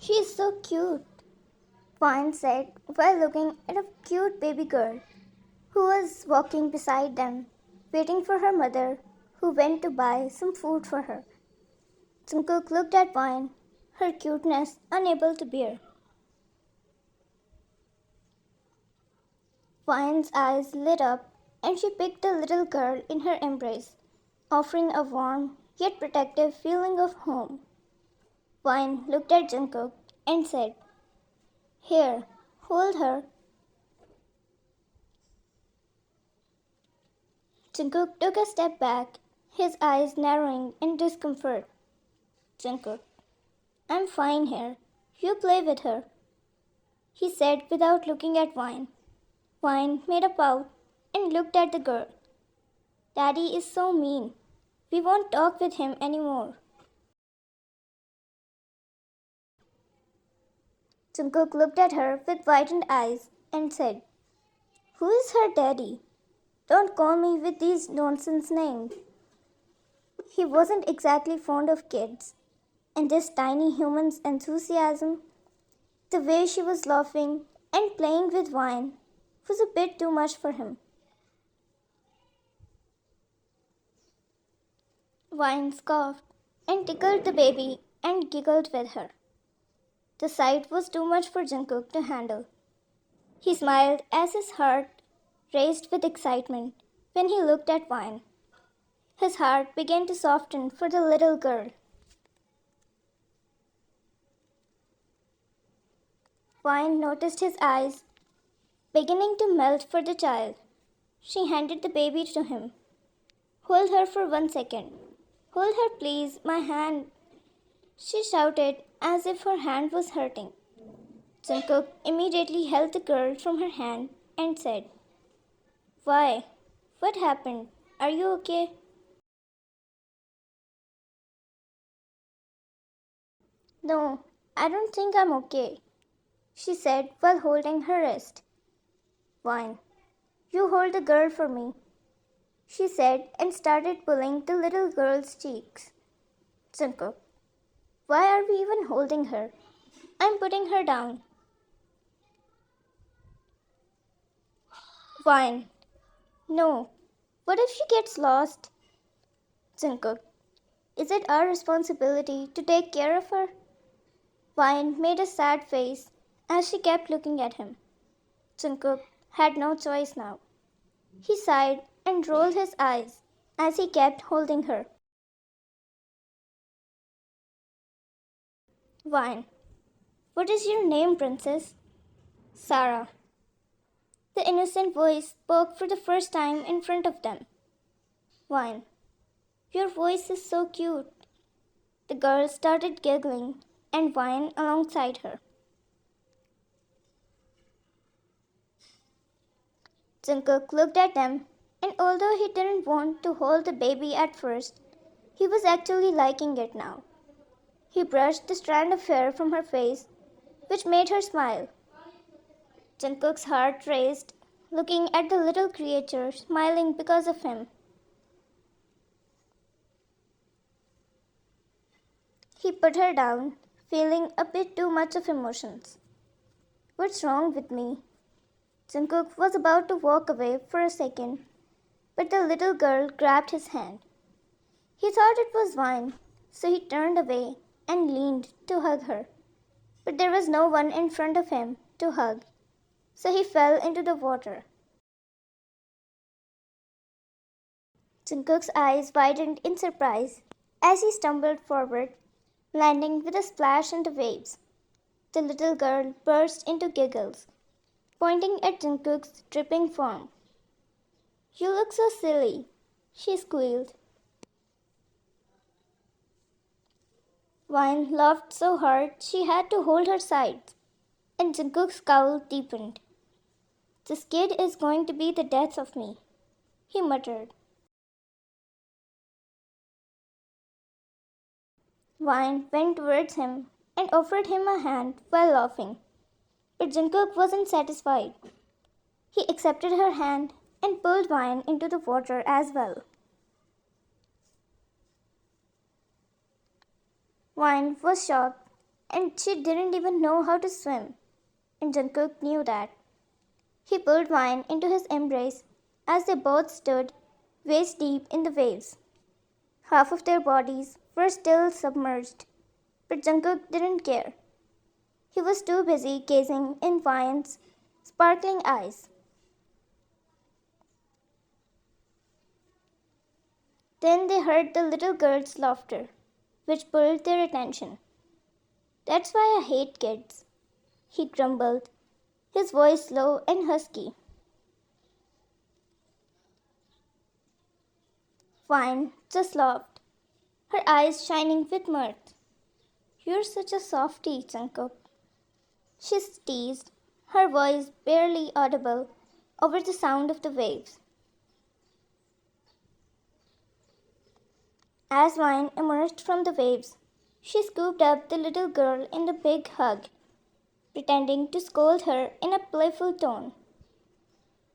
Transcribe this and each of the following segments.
She is so cute, Vine said while looking at a cute baby girl who was walking beside them, waiting for her mother, who went to buy some food for her. Jungkook looked at Vine, her cuteness unable to bear. Vine's eyes lit up and she picked the little girl in her embrace, offering a warm yet protective feeling of home. Vine looked at Jungkook and said, "Here, hold her." Jungkook took a step back, his eyes narrowing in discomfort. "Jungkook, I'm fine here. You play with her," he said without looking at Vine. Vine made a pout and looked at the girl. "Daddy is so mean. We won't talk with him anymore." Jungkook looked at her with widened eyes and said, "Who is her daddy? Don't call me with these nonsense names." He wasn't exactly fond of kids, and this tiny human's enthusiasm, the way she was laughing and playing with Vine, was a bit too much for him. Vine scoffed and tickled the baby and giggled with her. The sight was too much for Jungkook to handle. He smiled as his heart raced with excitement when he looked at Vine. His heart began to soften for the little girl. Vine noticed his eyes beginning to melt for the child. She handed the baby to him. "Hold her for 1 second. Hold her, please, my hand," she shouted as if her hand was hurting. Jungkook immediately held the girl from her hand and said, "Why? What happened? Are you okay?" "No, I don't think I'm okay," she said while holding her wrist. "Fine. You hold the girl for me," she said and started pulling the little girl's cheeks. "Jungkook, why are we even holding her? I'm putting her down." "Fine. No. What if she gets lost?" "Jungkook, is it our responsibility to take care of her?" Vine made a sad face as she kept looking at him. Jungkook had no choice now. He sighed and rolled his eyes as he kept holding her. "Vine, what is your name, princess?" "Sarah." The innocent voice spoke for the first time in front of them. "Vine, your voice is so cute." The girl started giggling and Vine alongside her. Jungkook looked at them, and although he didn't want to hold the baby at first, he was actually liking it now. He brushed the strand of hair from her face, which made her smile. Jungkook's heart raced, looking at the little creature smiling because of him. He put her down, feeling a bit too much of emotions. "What's wrong with me?" Jungkook was about to walk away for a second, but the little girl grabbed his hand. He thought it was Vine, so he turned away and leaned to hug her. But there was no one in front of him to hug, so he fell into the water. Jungkook's eyes widened in surprise as he stumbled forward, landing with a splash in the waves. The little girl burst into giggles, pointing at Jungkook's dripping form. "You look so silly," she squealed. Vine laughed so hard she had to hold her sides, and Jungkook's scowl deepened. "This kid is going to be the death of me," he muttered. Vine went towards him and offered him a hand while laughing. But Jungkook wasn't satisfied. He accepted her hand and pulled Vine into the water as well. Vine was shocked and she didn't even know how to swim, and Jungkook knew that. He pulled Vine into his embrace as they both stood waist deep in the waves. Half of their bodies were still submerged, but Jungkook didn't care. He was too busy gazing in Vine's sparkling eyes. Then they heard the little girl's laughter, which pulled their attention. "That's why I hate kids," he grumbled, his voice low and husky. Vine just laughed, her eyes shining with mirth. "You're such a softy, Jungkook," she teased, her voice barely audible over the sound of the waves. As Vine emerged from the waves, she scooped up the little girl in a big hug, pretending to scold her in a playful tone.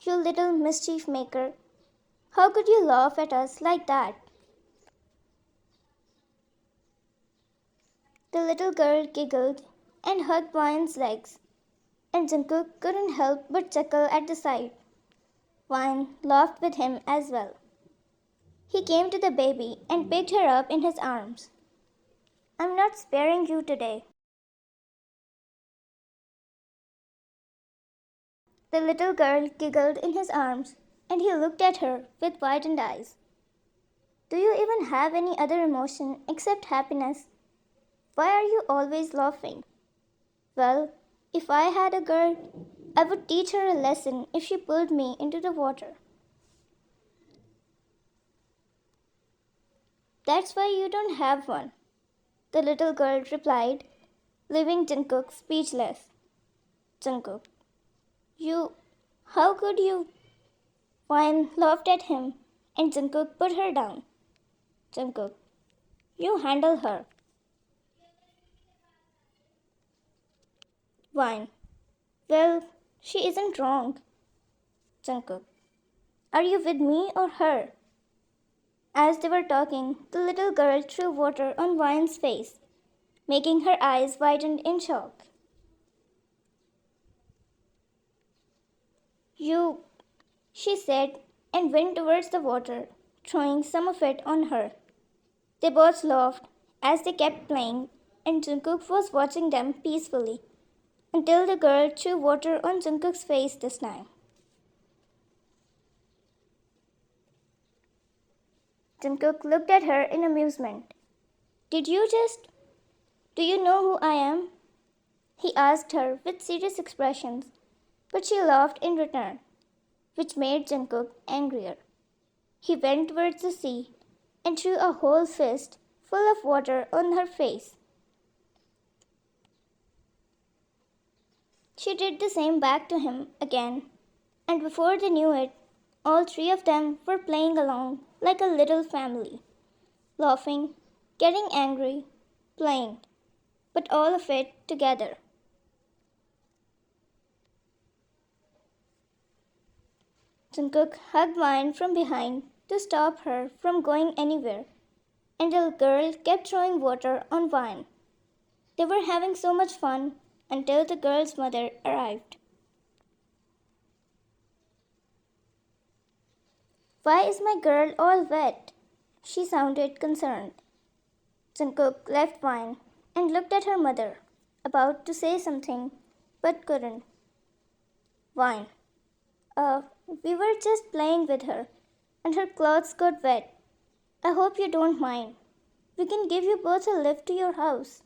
"You little mischief maker, how could you laugh at us like that?" The little girl giggled and hugged Vine's legs, and Jungkook couldn't help but chuckle at the sight. Vine laughed with him as well. He came to the baby and picked her up in his arms. "I'm not sparing you today." The little girl giggled in his arms, and he looked at her with widened eyes. "Do you even have any other emotion except happiness? Why are you always laughing?" "Well, if I had a girl, I would teach her a lesson if she pulled me into the water." "That's why you don't have one," the little girl replied, leaving Jungkook speechless. "Jungkook, you, how could you?" Vine laughed at him, and Jungkook put her down. "Jungkook, you handle her." Vine, "Well, she isn't wrong." Jungkook, "Are you with me or her?" As they were talking, the little girl threw water on Vine's face, making her eyes widen in shock. "You," she said, and went towards the water, throwing some of it on her. They both laughed as they kept playing, and Jungkook was watching them peacefully until the girl threw water on Jungkook's face this time. Jungkook looked at her in amusement. "Did you just... Do you know who I am?" he asked her with serious expressions, but she laughed in return, which made Jungkook angrier. He went towards the sea and threw a whole fist full of water on her face. She did the same back to him again, and before they knew it, all three of them were playing along like a little family, laughing, getting angry, playing, but all of it together. Jungkook hugged Vine from behind to stop her from going anywhere, and the girl kept throwing water on Vine. They were having so much fun until the girl's mother arrived. "Why is my girl all wet?" she sounded concerned. Jungkook left Vine and looked at her mother, about to say something, but couldn't. "Vine, we were just playing with her, and her clothes got wet. I hope you don't mind. We can give you both a lift to your house."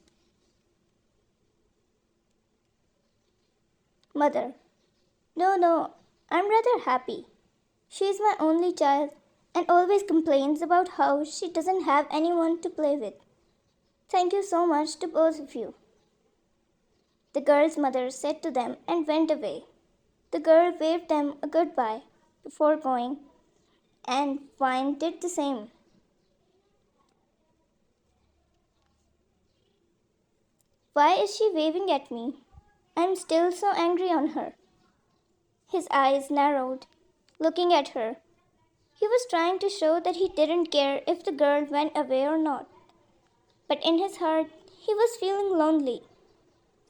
Mother, "No, no, I'm rather happy. She's my only child and always complains about how she doesn't have anyone to play with. Thank you so much to both of you," the girl's mother said to them and went away. The girl waved them a goodbye before going, and Vine did the same. "Why is she waving at me? I'm still so angry on her." His eyes narrowed, looking at her. He was trying to show that he didn't care if the girl went away or not. But in his heart, he was feeling lonely.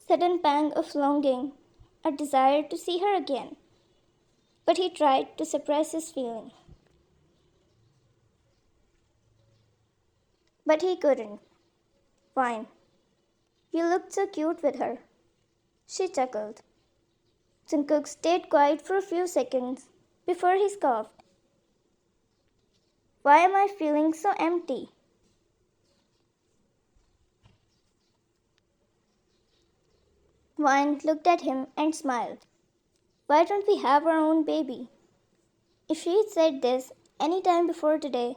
Sudden pang of longing, a desire to see her again. But he tried to suppress his feeling. But he couldn't. Fine. You looked so cute with her. She chuckled. Jungkook stayed quiet for a few seconds before he scoffed. Why am I feeling so empty? Vine looked at him and smiled. Why don't we have our own baby? If she had said this any time before today,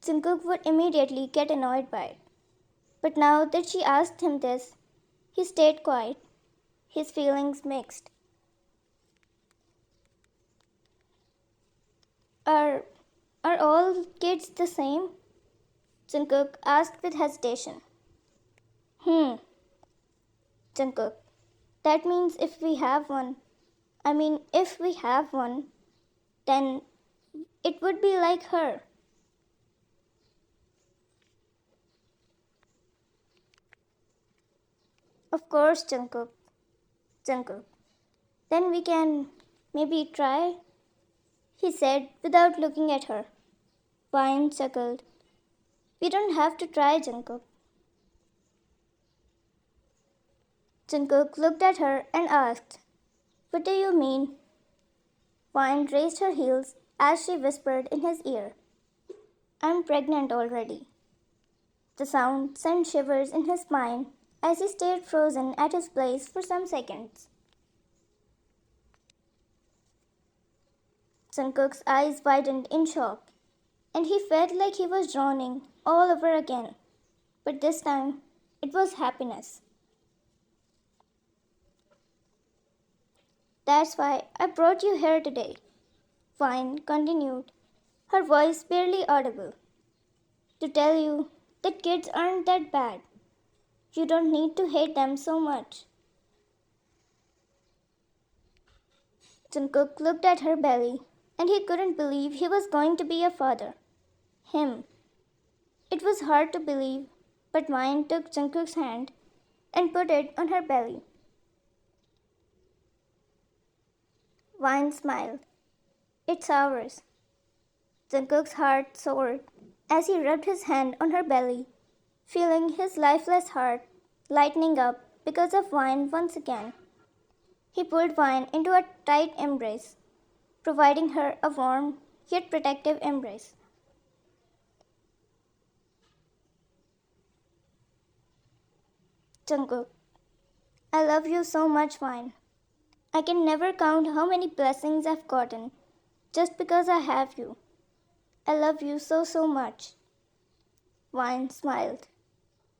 Jungkook would immediately get annoyed by it. But now that she asked him this, he stayed quiet, his feelings mixed. Are are all kids the same? Jungkook asked with hesitation. Hmm, Jungkook. That means if we have one, then it would be like her. Of course, Jungkook. Jungkook. Then we can maybe try, he said without looking at her. Vine chuckled. We don't have to try, Jungkook. Jungkook looked at her and asked, What do you mean? Vine raised her heels as she whispered in his ear, I'm pregnant already. The sound sent shivers in his spine as he stayed frozen at his place for some seconds. Jungkook's eyes widened in shock, and he felt like he was drowning all over again. But this time, it was happiness. That's why I brought you here today, Vine continued, her voice barely audible. To tell you that kids aren't that bad. You don't need to hate them so much. Jungkook looked at her belly, and he couldn't believe he was going to be a father. Him. It was hard to believe, but Vine took Jungkook's hand and put it on her belly. Vine smiled. It's ours. Jungkook's heart soared as he rubbed his hand on her belly, feeling his lifeless heart lightening up because of Vine once again. He pulled Vine into a tight embrace, providing her a warm yet protective embrace. Jungkook, I love you so much, Vine. I can never count how many blessings I've gotten just because I have you. I love you so, so much. Vine smiled.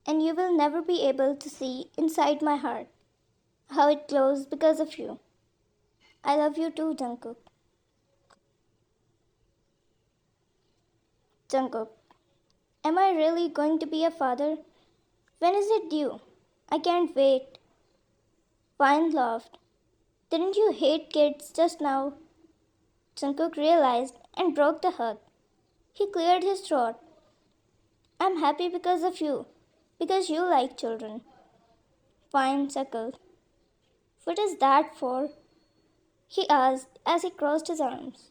And you will never be able to see inside my heart how it glows because of you. I love you too, Jungkook. Jungkook, am I really going to be a father? When is it due? I can't wait. Vine laughed. Didn't you hate kids just now? Jungkook realized and broke the hug. He cleared his throat. I'm happy because of you, because you like children. Vine chuckled. What is that for? He asked as he crossed his arms.